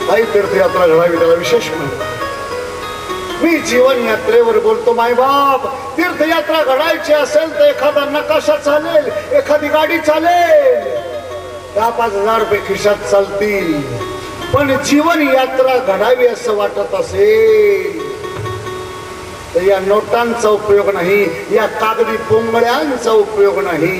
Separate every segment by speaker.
Speaker 1: काही तीर्थयात्रा घडावी त्याला विशेष म्हणतात. मी जीवन यात्रेवर बोलतो. मायबाप, तीर्थयात्रा घडायची असेल तर एखादा नकाशा चालेल, एखादी गाडी चालेल, 10-5 रुपये खिशात चालतील. पण जीवन यात्रा घडावी असं वाटत असेल तर या नोटांचा उपयोग नाही, या कागदी पोंगळ्यांचा उपयोग नाही.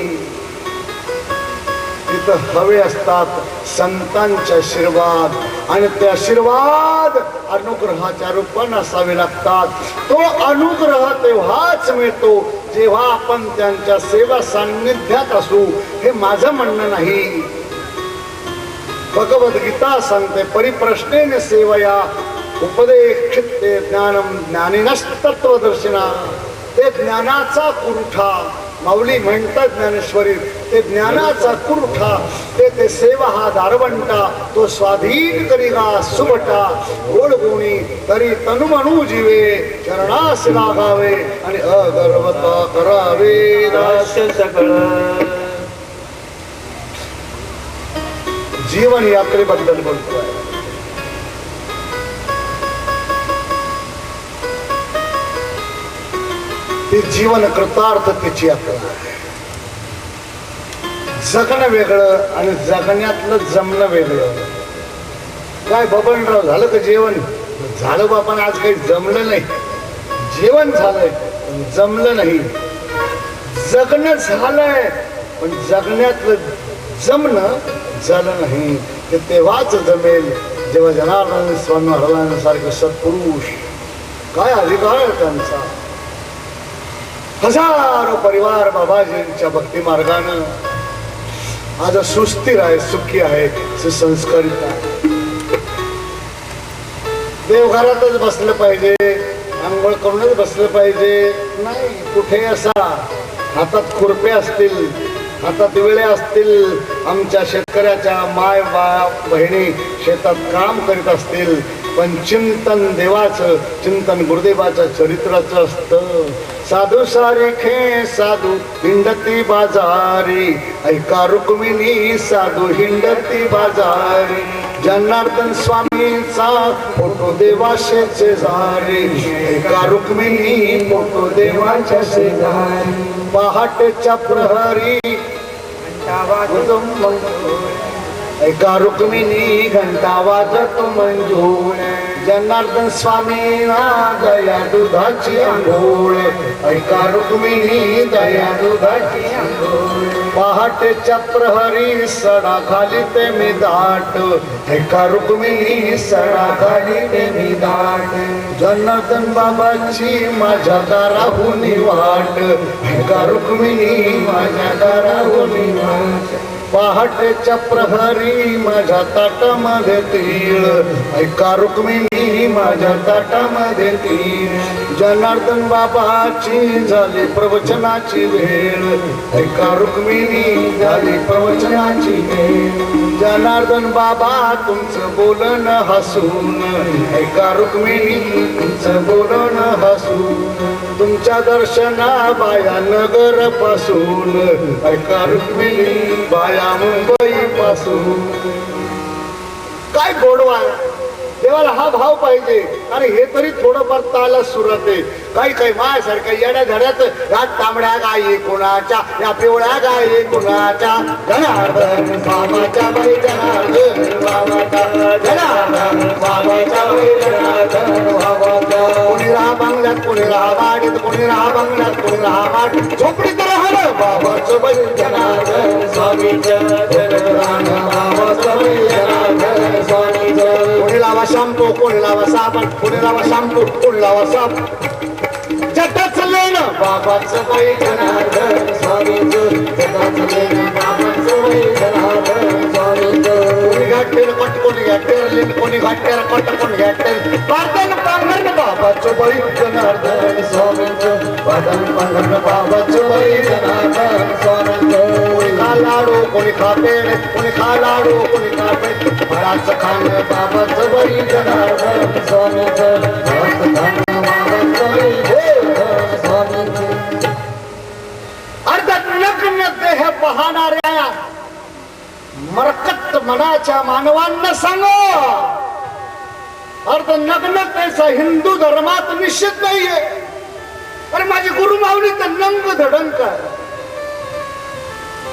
Speaker 1: तिथं हवे असतात संतांचे आशीर्वाद, आणि ते आशीर्वाद अनुग्रहाच्या रूपाने असावे लागतात. तो अनुग्रह तेव्हाच मिळतो जेव्हा आपण त्यांच्या सेवा सान्निध्यात असू. हे माझं म्हणणं नाही, भगवद्गीता सांगते परिप्रश्नेन सेवया उपदेक्षिते ज्ञानम ज्ञानिनस्तत्वदर्शिना. ते ज्ञानाचा पुरवठा, माऊली म्हणतात ज्ञानेश्वरी, ते ज्ञानाचा पुरवठा, ते सेवा हा दारवंटा. तो स्वाधीन करीगा सुभटा, गोड गुणी तरी तनुमनु जीवे, चरणास लागावे आणि अगर्वता करावे दास्य सकळ. जीवन यात्रेबद्दल बोलतोय. ती जीवन कृतार्थतेची यात्रा. जगणं वेगळं आणि जगण्यातलं जमणं वेगळं. काय बबनराव, झालं का जेवण? झालं बापा, आज काही जमलं नाही. जेवण झालंय पण जमलं नाही. जगणं झालंय पण जगण्यातलं जमणं झालं नाही. ते तेव्हाच जमेल जेव्हा जनार्दन स्वामी महाराजांसारखे सत्पुरुष, काय अधिकार आहे त्यांचा. हजारो परिवार बाबाजींच्या भक्ती मार्गानं आज सुस्थिर आहे, सुखी आहे, सुसंस्कारित आहे. देवघरातच बसलं पाहिजे, आंघोळ करूनच बसलं पाहिजे नाही. कुठे असा हातात खुरपे असतील, हातात विळे असतील, आमच्या शेतकऱ्याच्या माय बाप बहिणी शेतात काम करीत असतील, पण चिंतन देवाचं, चिंतन गुरुदेवाच्या चरित्राचं असतं. साधू सारिखे साधू हिंडती बाजारी, ऐका रुक्मिणी साधू हिंडती बाजारी. जनार्दन स्वामींचा फोटो देवाशे शेजारी, ऐका रुक्मिणी फोटो देवाच्या शेजारी. पहाटेच्या प्रहरी ऐका रुक्मिणी घंटा वाजत मंजूळ. जनार्दन स्वामींना दया दुधाची अंघोळ, ऐका रुक्मिणी दया दुधाची अंघोळ. पहाटेच्या प्रहरी सडा खाली ते मी दाट, ऐका रुक्मिणी सडा खाली ते मी दाट. जनार्दन बाबाची माझ्या दाराहून वाट, ऐका रुक्मिणी माझ्या दाराहून वाट. पहाटेच्या प्रहरी माझ्या ताटामध्ये तीळ, ऐका रुक्मिणी माझ्या ताटामध्ये तीळ. जनार्दन बाबाची झाली प्रवचनाची वेळ, ऐका रुक्मिणी झाली प्रवचनाची वेळ. जनार्दन बाबा तुमचं बोलणं हसून, ऐका रुक्मिणी तुमचं बोलणं हसून. तुमच्या दर्शना बाया नगर पासून, ऐका रुक्मिणी बाया मुंबई पासून. काय गोडवा देवाला हा भाव पाहिजे. अरे हे तरी थोडंफार ताला सुरत आहे. काही काही माझ्यासारख्या येड्या धड्यात या तांबड्या गायी कोणाच्या, या पिवळ्या गायी कोणाच्या. जनार्दन बाबाच्या बाई, जनार्दन बाबाच्या, जनार्दन बाबाच्या बाई, जनार्दन बाबाच्या. कोणी राहा बंगल्यात, कोणी राहा वाडीत, कोणी राहा बंगल्यात, कोणी राहा वाडीत, झोपडीत राहणं बाबाचं बाई. जनार्दन स्वामीचं जनार्दन बाबाचं बाई, जनार्दन स्वामीचं. कोणी लावा शॅम्पू, कोणी लावा साबण, कोणी लावा शॅम्पू, कोणी लावा साबण. जटाचं लेणं बाबाचं बाई, जनार्दन स्वामीचं. जटाचं लेणं बाबाचं बाई, जनार्दन स्वामीचं. कोणी घाटेर पट, कोणी घाटेर लेण, कोणी घाटेर पट, कोणी घाटेर पार्दन पांघरण बाबाचं बाई, जनार्दन स्वामीचं. पार्दन पांघरण बाबाचं बाई, जनार्दन स्वामीचं. कोणी खा लाडू, कोणी खा पेढ, कोणी खा लाडू, कोणी खा पेढ. फळाचं खाणं बाबाचं बाई, जनार्दन स्वामीचं. फळाचं खाणं बाबाचं बाई, स्वामीचं. अर्धात नग्न देह पाहणाऱ्या मरकत मनाच्या मानवांना सांगो, अर्थ नग्नतेचा हिंदू धर्मात निषेध नाहीये. अरे माझी गुरु माऊली तर नंग धडण काय,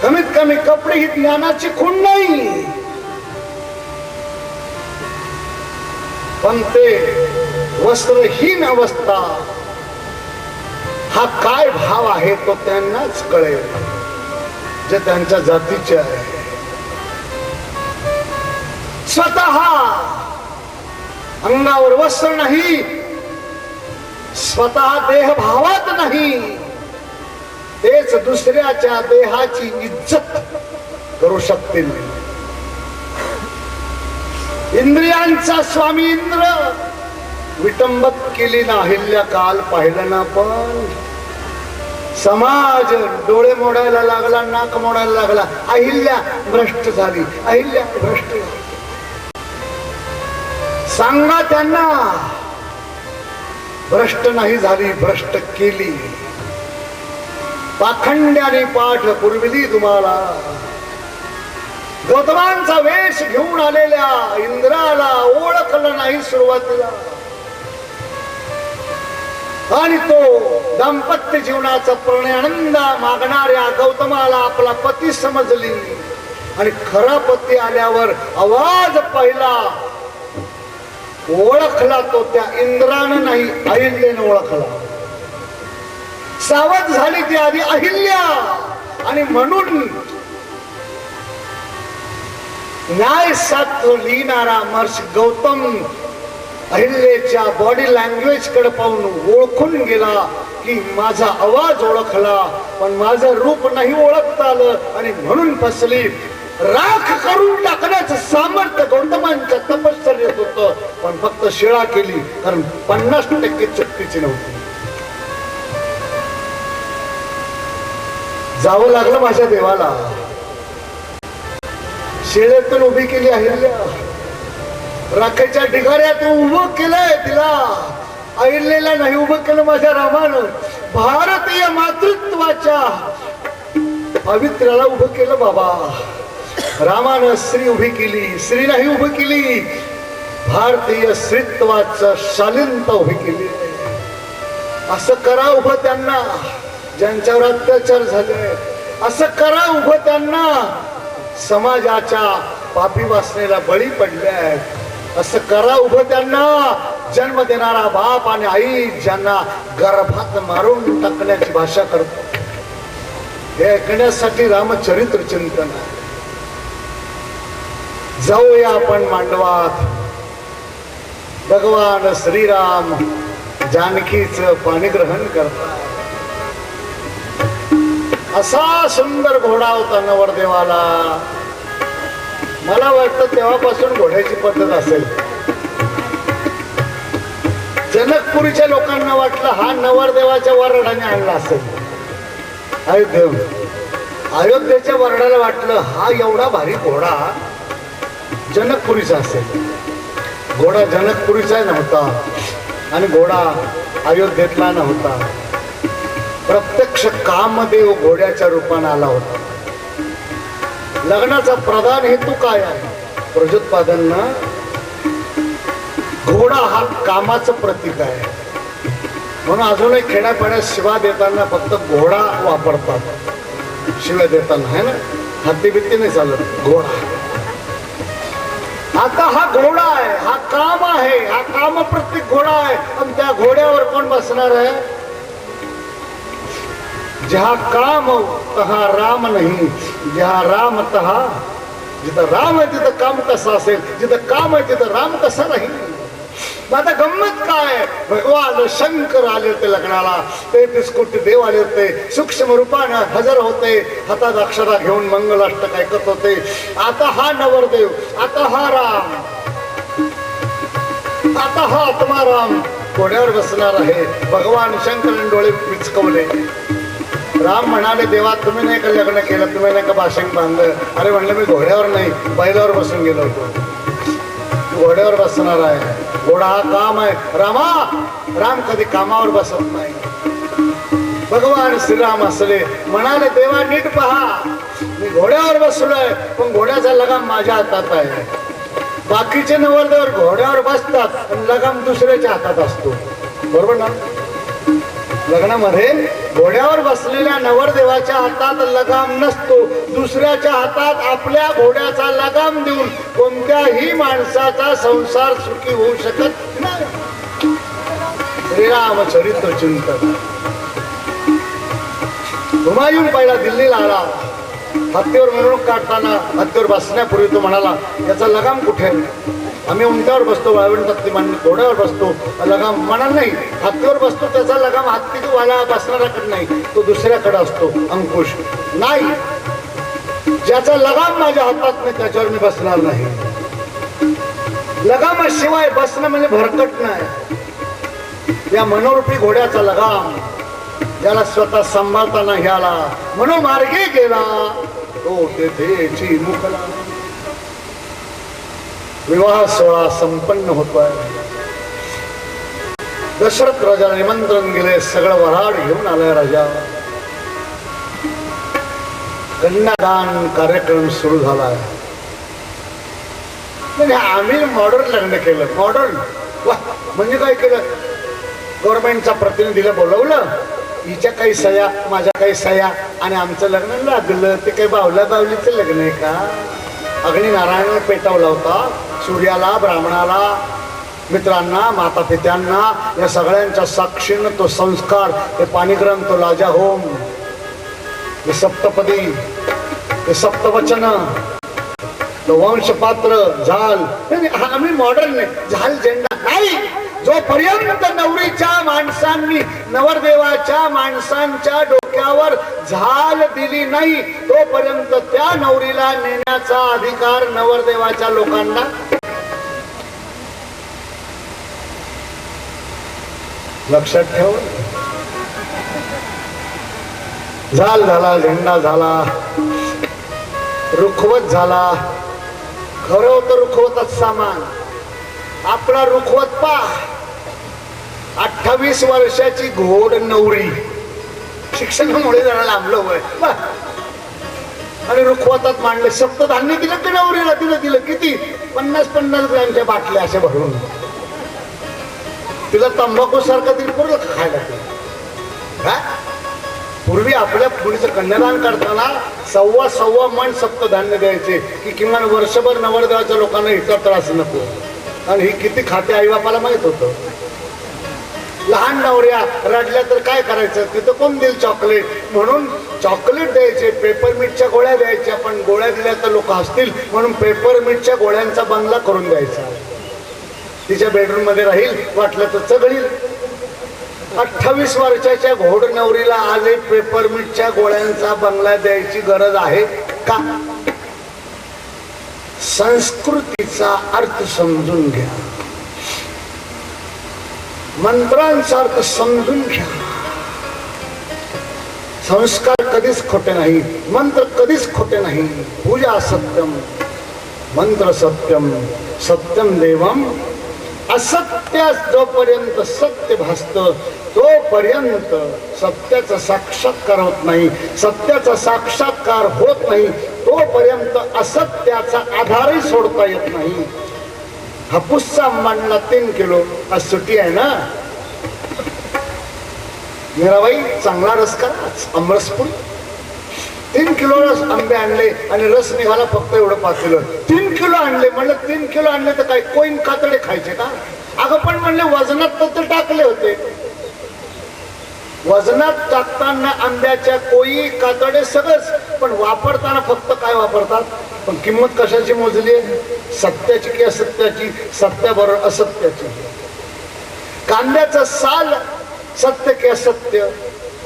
Speaker 1: कमीत कमी कपडे ही ज्ञानाची खूण नाही. पण ते वस्त्रहीन अवस्था हा काय भाव आहे तो त्यांनाच कळेल जे त्यांच्या जातीचे आहे. स्वतः अंगावर वस्त्र नाही, स्वतः देह भावात नाही, तेच दुसऱ्याच्या देहाची इज्जत करू शकतील. इंद्रियांचा स्वामी इंद्र विटंबत केली ना अहिल्या काल पाहिलं ना. पण समाज डोळे मोडायला लागला, नाक मोडायला लागला. अहिल्या भ्रष्ट झाली, अहिल्या भ्रष्ट झाली. सांगा त्यांना भ्रष्ट नाही झाली, भ्रष्ट केली. पाखंड्याने पाठ पुरविली तुम्हाला. गौतमांचा वेश घेऊन आलेल्या इंद्राला ओळखलं नाही सुरुवातीला. आणि तो दाम्पत्य जीवनाचा प्रणय आनंद मागणाऱ्या गौतमाला आपला पती समजली. आणि खरा पती आल्यावर आवाज पहिला ओळखला तो त्या इंद्रानं नाही, अहिल्याने ओळखला. सावध झाली ती आधी अहिल्या. आणि म्हणून न्यायशास्त्र लिहिणारा महर्षी गौतम अहिल्याच्या बॉडी लँग्वेज कडे पाहून ओळखून गेला की माझा आवाज ओळखला पण माझं रूप नाही ओळखता आलं आणि म्हणून फसली. राख करून टाकण्याचं सामर्थ्य गौतमांच्या तपश्चर्येत होतं, पण फक्त शिळा केली, कारण 50% चुकीची नव्हती. जावं लागलं माझ्या देवाला. शिळेतून उभी केली अहिल्या, राखेच्या ढिगाऱ्यात उभं केलंय तिला. अहिल्याला नाही उभं केलं माझ्या रामानं. भारतीय मातृत्वाच्या पवित्र्याला उभं केलं बाबा. रामानं स्त्री उभी केली, स्त्री नाही उभी केली, भारतीय स्त्रीत्वाचं शालीनता उभी केली. असं करा उभं त्यांना ज्यांच्यावर अत्याचार झाले. असं करा उभं त्यांना समाजाच्या पापी वासनेला बळी पडले. असं करा उभं त्यांना जन्म देणारा बाप आणि आई ज्यांना गर्भात मारून टाकण्याची भाषा करतो. हे ऐकण्यासाठी रामचरित्र चिंतन आहे. जाऊया आपण मांडवात. भगवान श्रीराम जानकीच पाणीग्रहण करतात. असा सुंदर घोडा होता नवरदेवाला. मला वाटतं तेव्हापासून घोड्याची पद्धत असेल. जनकपुरीच्या लोकांना वाटलं हा नवरदेवाच्या वरडाने आणला असेल. अयोध्येच्या वरडाला वाटलं हा एवढा भारी घोडा जनकपुरीचा असेल. घोडा जनकपुरीचा नव्हता आणि घोडा अयोध्येतला नव्हता. प्रत्यक्ष कामदेव घोड्याच्या रूपाने आला होता. लग्नाचा प्रधान हेतू काय आहे? प्रजोत्पादन ना. घोडा हा कामाचं प्रतीक आहे. म्हणून अजूनही खेड्यापाड्यात शिवा देताना फक्त घोडा वापरतात. शिव्या देताना है ना, हत्ती बित्ती नाही चालत, घोडा. आता हा घोडा आहे, हा काम आहे, हा काम प्रत्येक घोडा आहे. पण त्या घोड्यावर कोण बसणार आहे? जहा काम तहा राम नाही, जहा राम तहा. जिथं राम आहे तिथं काम कसं असेल, जिथं काम आहे तिथं राम कसा नाही. आता गंमत काय, भगवान शंकर आले होते लग्नाला. 33 कोटी देव आले होते, सूक्ष्म रूपाने हजर होते, हातात अक्षरा घेऊन मंगलाष्टक ऐकत होते. आता हा नवरदेव, आता हा राम, आता हा आत्माराम घोड्यावर बसणार आहे. भगवान शंकराने डोळे पिचकवले. राम म्हणाले, देवा तुम्ही नाही का लग्न केलं, तुम्ही नाही का भाषण बांधलं? अरे म्हणलं मी घोड्यावर नाही, बैलावर बसून गेलो होतो. घोड्यावर बसणार आहे. घोडा हा काम आहे. राम कधी कामावर बसत नाही. भगवान श्रीराम असले म्हणाले, देवा नीट पहा, मी घोड्यावर बसलोय पण घोड्याचा लगाम माझ्या हातात आहे. बाकीचे नवरदेव घोड्यावर बसतात पण लगाम दुसऱ्याच्या हातात असतो, बरोबर ना? लग्नामध्ये घोड्यावर बसलेल्या नवरदेवाच्या हातात लगाम नसतो, दुसऱ्याच्या हातात आपल्या घोड्याचा लगाम देऊन कोणत्याही माणसाचा संसार सुखी होऊ शकत नाही. श्रीरामचरित्र चिंतन. हुमायून पहिला दिल्लीला आला, हत्तीवर मिरवणूक काढताना हत्तीवर बसण्यापूर्वी तो म्हणाला, याचा लगाम कुठे? आम्ही उंटावर बसतो, वाळवंट हत्ती घोड्यावर बसतो, लगाम म्हणाल नाही. हत्तीवर बसतो त्याचा लगाम हत्तीवाला बसणाऱ्याकडे नाही, तो दुसऱ्याकडे असतो, अंकुश नाही. ज्याचा लगाम माझ्या हातात नाही त्याच्यावर मी बसणार नाही. लगामाशिवाय बसणं म्हणजे भरकट नाही. या मनोरूपी घोड्याचा लगाम ज्याला स्वतः सांभाळता नाही आला, मनोमार्गे गेला तो तेथेची मुकला. विवाह सोहळा संपन्न होतोय. दशरथ राजाला निमंत्रण गेले, सगळं वऱ्हाड घेऊन आलाय राजा. कन्यादान कार्यक्रम सुरू झालाय. आम्ही मॉडर्न लग्न केलं. मॉडर्न म्हणजे काय केलं? गव्हर्नमेंटचा प्रतिनिधीला बोलवलं, हिच्या काही सया माझ्या काही सया आणि आमचं लग्न लागलं. ते काही बावला बावलीचं लग्न आहे का? अग्नी नारायण पेटवला होता. सूर्याला, ब्राह्मणाला, मित्रांना, माता पित्यांना या सगळ्यांच्या साक्षीनं तो संस्कार, ते पाणीग्रहण, तो लाजा होम, हे सप्तपदी, हे सप्तवचन, तो वंशपात्र, झाल. आम्ही मॉडर्न नाही. झाल झेंडा नाही. जोपर्यंत नवरीच्या माणसांनी नवरदेवाच्या माणसांच्या डोक्यावर झाल दिली नाही तोपर्यंत त्या नवरीला नेण्याचा अधिकार नवरदेवाच्या लोकांना. लक्षात ठेव. झाल झाला, झेंडा झाला, रुखवत झाला. खरं होतं रुखवतच सामान. आपला रुखवत पा 28 वर्षाची घोड नवरी, शिक्षणामुळे जरा लांबलो वय आणि रुखवतात मांडले. सप्तधान्य दिलं की नवरीला? दिलं. किती? 50-50 ग्रॅमच्या बाटल्या अशा भरून. तिला तंबाखू सारखं दिलं पूर्ण खायला. पूर्वी आपल्या मुलीचं कन्यादान करताना सव्वा मन सप्तधान्य द्यायचे की किमान वर्षभर नवरदेवाच्या लोकांना इतर त्रास नको. आणि ही किती खाते आई बापाला माहित होतं. लहान नवऱ्या रडल्या तर काय करायचं? तिथं कोण देईल चॉकलेट? म्हणून चॉकलेट द्यायचे, पेपरमिंटच्या गोळ्या द्यायच्या. पण गोळ्या दिल्या तर लोक हसतील म्हणून पेपरमिंटच्या गोळ्यांचा बंगला करून द्यायचा. तिच्या बेडरूम मध्ये राहील, वाटलं तर चगळील. 28 वर्षाच्या घोड नवरीला आले पेपरमिंटच्या गोळ्यांचा बंगला द्यायची गरज आहे का? संस्कृतीचा अर्थ समजून घ्या, मंत्रांचा अर्थ समजून घ्या. संस्कार कधीच खोटे नाही, मंत्र कधीच खोटे नाही. पूजा सत्यम, मंत्र सत्यम, सत्यम देवम. असत्य जोपर्यंत सत्य भासत तोपर्यंत सत्याचा साक्षात्कार होत नाही. सत्याचा साक्षात्कार होत नाही तोपर्यंत असत्याचा आधारही सोडता येत नाही. हापूसचा मांडला 3 किलो. आज सुट्टी आहे ना, मीराबाई चांगला रस करा, आमरसपुरी. 3 किलो रस आंबे आणले आणि रस निघाला फक्त एवढं पातेलं. 3 किलो आणले. म्हणलं 3 किलो आणले तर काय कोईन कातडे खायचे का? अगं पण म्हणले वजनात तर टाकले होते. वजनात टाकताना आंब्याच्या कोई कातडे सगळंच, पण वापरताना फक्त काय वापरतात? पण किंमत कशाची मोजली? सत्याची की असत्याची? सत्याबरोबर असत्याची. कांद्याचं साल सत्य की असत्य?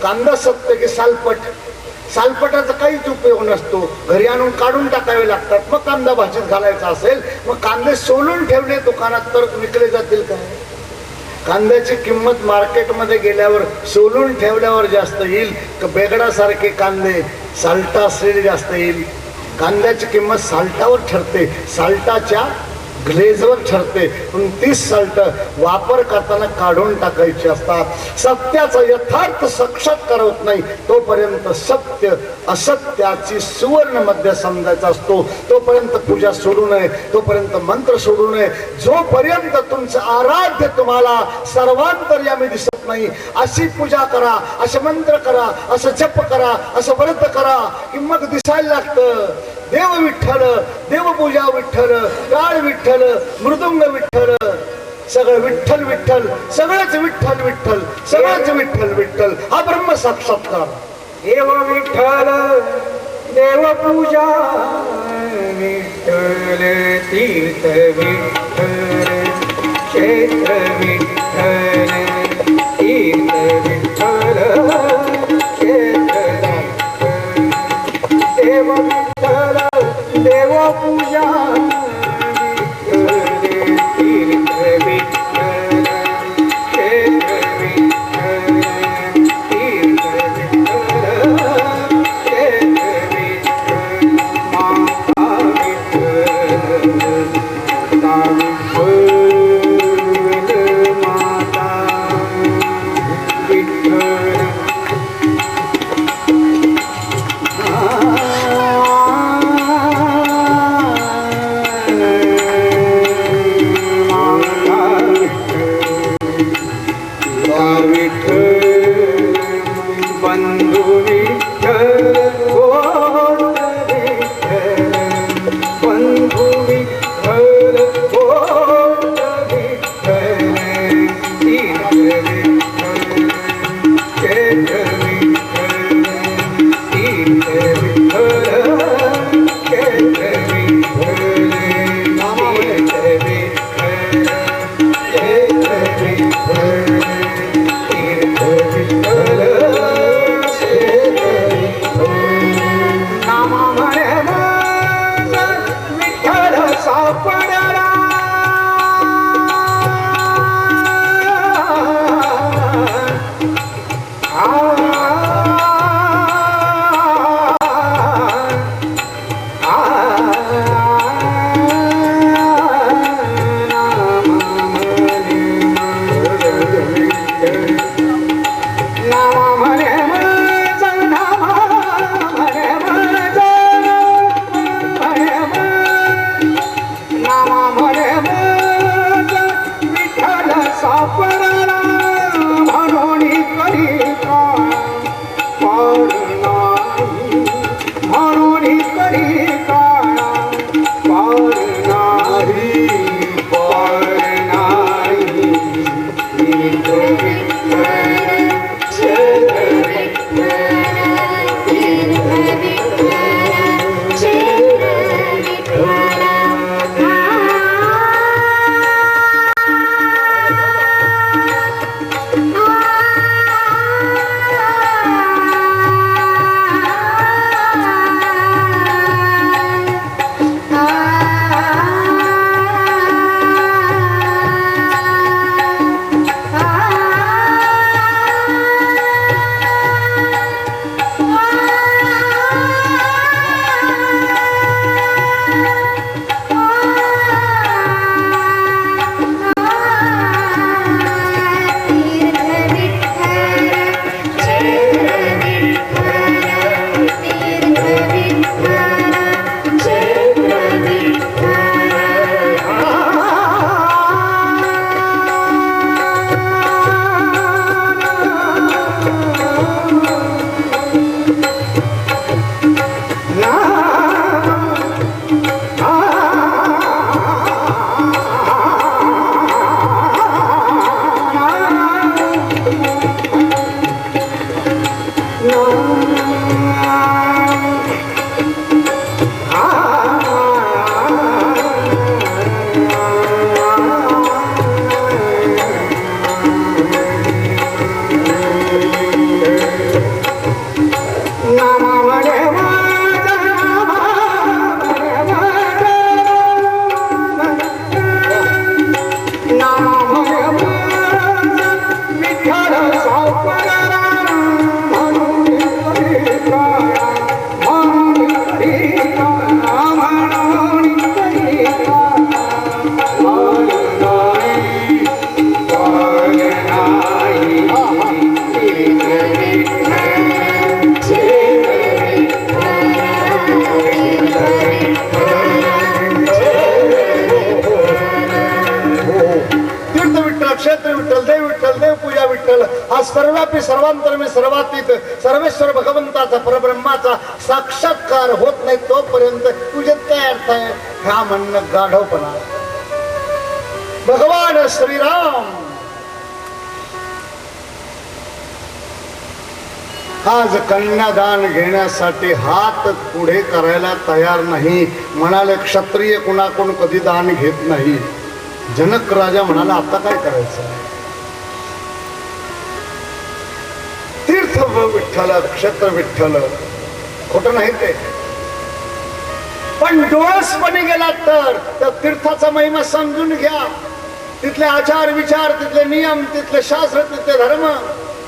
Speaker 1: कांदा सत्य की सालपट? सालपटाचा काहीच उपयोग नसतो. घरी आणून काढून टाकावे लागतात. मग कांदा भाजीत घालायचा असेल मग कांदे सोलून ठेवले दुकानात तर विकले जातील काय? कांद्याची किंमत मार्केटमध्ये गेल्यावर सोलून ठेवल्यावर जास्त येईल का बेगडासारखे कांदे साल्टा असलेले जास्त येईल? कांद्याची किंमत साल्टावर ठरते. साल्टाच्या ग्लेजवर ठरते. पण 30 साल्ट वापर करताना काढून टाकायची असतात. सत्याचा यथार्थ साक्षात्कार होत नाही तोपर्यंत सत्य असत्याची सुवर्ण मध्ये समजायचा असतो. तोपर्यंत पूजा सोडू नये, तोपर्यंत मंत्र सोडू नये. जोपर्यंत तुमचं आराध्य तुम्हाला सर्वांतर्यामी दिसत नाही अशी पूजा करा, असे मंत्र करा, असं जप करा, असं व्रत करा की मग दिसायला लागतं. देव विठ्ठल, देवपूजा विठ्ठल, टाळ विठ्ठल, मृदुंग विठ्ठल, सगळं विठ्ठल विठ्ठल, सगळंच विठ्ठल विठ्ठल, सगळंच विठ्ठल विठ्ठल. हा ब्रह्म साक्षात्कार.
Speaker 2: देव विठ्ठल, देवपूजा विठ्ठल, तीर्थ विठ्ठल, क्षेत्र विठ्ठल, तीर्थ विठ्ठल, क्षेत्र देव विठ्ठल, देवपूजा विठ्ठल, तीर्थ विठ्ठल, क्षेत्र विठ्ठल, तीर्थ विठ्ठल, क्षेत्र विठ्ठल, माता विठ्ठल, माता विठ्ठल, माता
Speaker 1: क्षेत्र विठ्ठल, देव पूजा विठ्ठल, हा सर्वव्यापी सर्वांतरमी सर्वातीत सर्वेश्वर भगवंताचा परब्रह्माचा साक्षात्कार होत नाही तोपर्यंत पूजेत काय अर्थ आहे? ह्या म्हणणं गाढवपणा. भगवान श्रीराम आज कन्यादान घेण्यासाठी हात पुढे करायला तयार नाही. म्हणाले क्षत्रिय कुणाकडून कधी दान घेत नाही. जनक राजा म्हणाला आता काय करायचं? तीर्थ विठ्ठल, क्षेत्र विठ्ठल, खोट नाही ते, पण डोळसपणे गेला तर तीर्थाचा महिमा समजून घ्या. तिथले आचार विचार, तिथले नियम, तिथले शास्त्र, तिथले धर्म,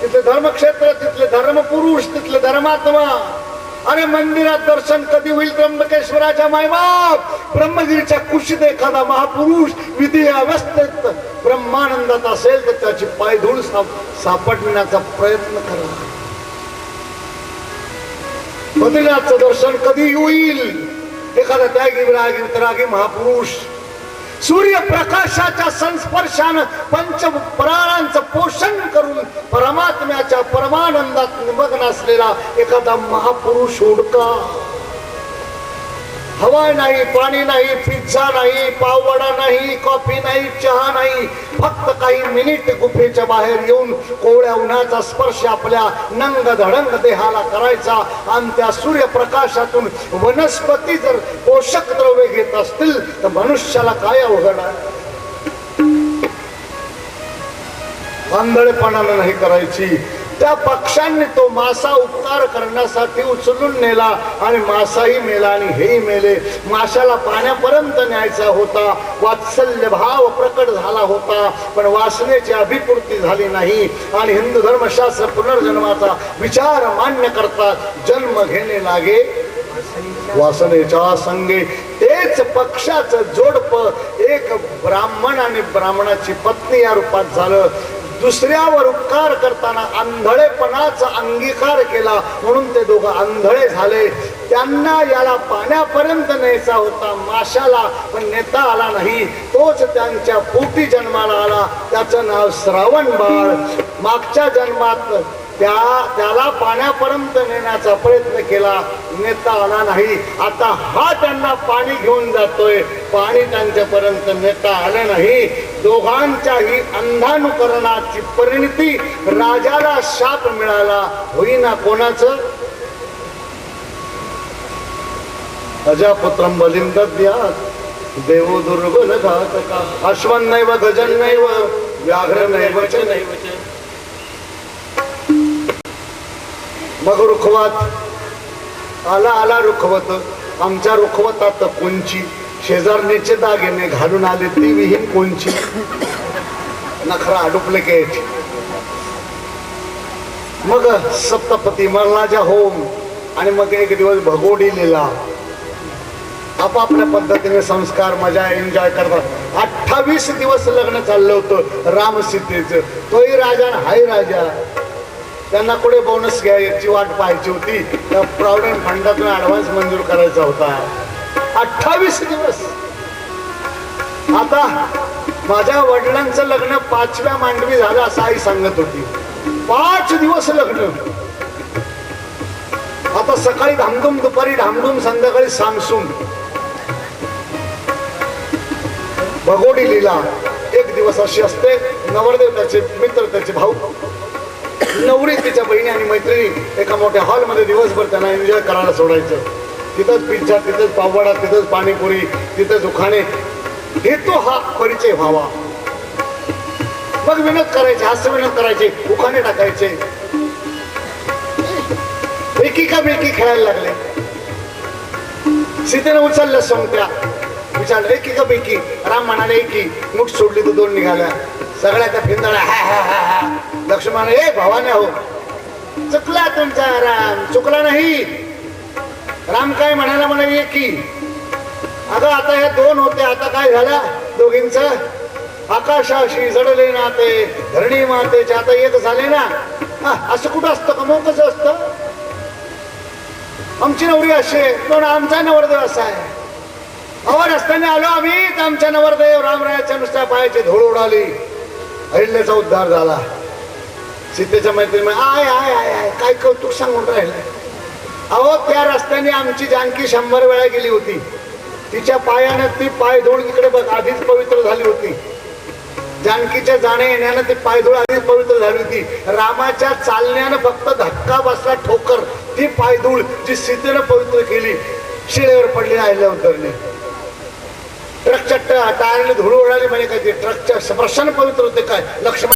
Speaker 1: तिथले धर्मक्षेत्र, तिथले धर्मपुरुष, तिथले धर्मात्मा. अरे मंदिरात दर्शन कधी होईल त्र्यंबकेश्वराच्या मायबाप? ब्रह्मगिरीच्या कुशीत एखादा महापुरुष विधी अवस्थेत ब्रह्मानंदात असेल तर त्याची पायधूळ सापडण्याचा प्रयत्न करा. बद्रीनाथचं दर्शन कधी होईल? एखादा त्यागी विरागी वितरागी महापुरुष सूर्यप्रकाशाच्या संस्पर्शानं पंचप्राणांचं पोषण करून परमात्म्याच्या परमानंदात निमग्न असलेला एखादा महापुरुष हुडका. हवा नाही, पाणी नाही, पिझ्झा नाही, पाववडा नाही, कॉफी नाही, चहा नाही, फक्त काही मिनिट गुफेच्या बाहेर येऊन कोवळ्या उन्हाचा स्पर्श आपल्या नंग धडंग देहाला करायचा आणि त्या सूर्यप्रकाशातून वनस्पती जर पोषक द्रव्य घेत असतील तर मनुष्याला काय अवघड आहे? आंधळेपणानं नाही करायची. त्या पक्षांनी तो मासा उपकार करण्यासाठी उचलून नेला आणि मासाही मेला आणि हेही मेले. माशाला पाण्यापर्यंत न्यायचा होता, वात्सल्य भाव प्रकट झाला होता, पण वासनेची अभिपूर्ती झाली नाही आणि हिंदू धर्मशास्त्र पुनर्जन्माचा विचार मान्य करतात. जन्म घेणे लागे वासनेच्या संगे. तेच पक्षाचं जोडप एक ब्राह्मण आणि ब्राह्मणाची पत्नी या रूपात झालं. दुसऱ्यावर उपकार करताना आंधळेपणाचा अंगीकार केला म्हणून ते दोघं आंधळे झाले. त्यांना याला पाण्यापर्यंत न्यायचा होता माशाला, पण नेता आला नाही. तोच त्यांच्या पोटी जन्माला आला. त्याचं नाव श्रावण बाळ. मागच्या जन्मात त्याला पाण्यापर्यंत नेण्याचा प्रयत्न केला, नेता आला नाही. आता हा त्यांना पाणी घेऊन जातोय, पाणी त्यांच्यापर्यंत नेता आलं नाही. दोघांच्याही अंधानुकरणाची परिणती राजाला शाप मिळाला. होईना कोणाचं? अजापुत्रं बलिं दद्यात् देवो दुर्बल घातका. अश्वं नैव गजं नैव व्याघ्र नैव च नैव च. मग रुखवत आला रुखवत. आमच्या रुखवतात कोणची? शेजारणीचे दागिने घालून आले ती विहीन कोणची? नखरा डुप्लिकेट. मग सप्तपती मल्हारजा होम आणि मग एक दिवस भगोडी लिला. आपापल्या पद्धतीने संस्कार मजा एन्जॉय करतात. 28 दिवस लग्न चाललं होतं राम सीतेचं. तोही राजा हाय राजा. त्यांना कुठे बोनस घ्यायची वाट पाहायची होती, त्या प्रॉव्हिडंट फंडातून ऍडव्हान्स मंजूर करायचा होता. 28 दिवस. आता माझ्या वडिलांचं लग्न 5व्या मांडवी झालं असं आई सांगत होती. 5 दिवस लग्न. आता सकाळी धामधूम, दुपारी धामधूम, संध्याकाळी सामसूम. भगोडी लीला एक दिवस अशी असते. नवरदेव, त्याचे मित्र, त्याचे भाऊ, नवरी, तिच्या बहिणी आणि मैत्रिणी एका मोठ्या हॉलमध्ये दिवसभर त्यांना एन्जॉय करायला सोडायचं. तिथंच पिझ्झा, तिथंच पाववडा, तिथंच पाणीपुरी, तिथंच उखाणे. हेतू हा परिचय व्हावा. मग विनोद करायचे, हास्य विनोद करायचे, उखाणे टाकायचे. एकीका बेकी खेळायला लागले. सीतेने उचलल्या सोंगट्या, विचारलं एकीका बेकी. राम म्हणाले एकी. मुठ सोडली तर 2 निघाल्या. सगळ्या त्या फिंदळ्या हा हा हा हा. लक्ष्मण ए भावाने हो, चुकला तुमचा राम. चुकला नाही. राम काय म्हणाला? म्हणाले एकी. अगं आता ह्या 2 होते, आता काय झालं दोघींच? आकाशाशी जडले नाते, धरणी मातेचे आता 1 झाले ना. असं कुठं असतं का? मग कसं असतं? आमची नवरी अशी आहे, पण आमचा नवरदेव असा आहे. अहो रस्त्याने आलो आम्ही तर आमच्या नवरदेव रामरायाच्या नुसत्या पायाची धूळ उडाली. अहिल्याचा उद्धार झाला. सीतेच्या मैत्रिणी आय आय आय आय काय कौतुक सांगून राहिलं. अहो त्या रस्त्याने आमची जानकी 100 वेळा गेली होती. तिच्या पायानं ती पायधूळ इकडे बघ आधीच पवित्र झाली होती. जानकीच्या जाण्या येण्यानं ती पायधूळ आधीच पवित्र झाली होती. रामाच्या चालण्यानं फक्त धक्का बसला ठोकर, ती पायधूळ जी सीतेनं पवित्र केली शिळेवर पडली अहिल्या उतरली. ट्रकच्या टायरने धूळ उडाली म्हणे काय ते ट्रकच्या स्पर्शाने पवित्र होते काय. लक्ष्मण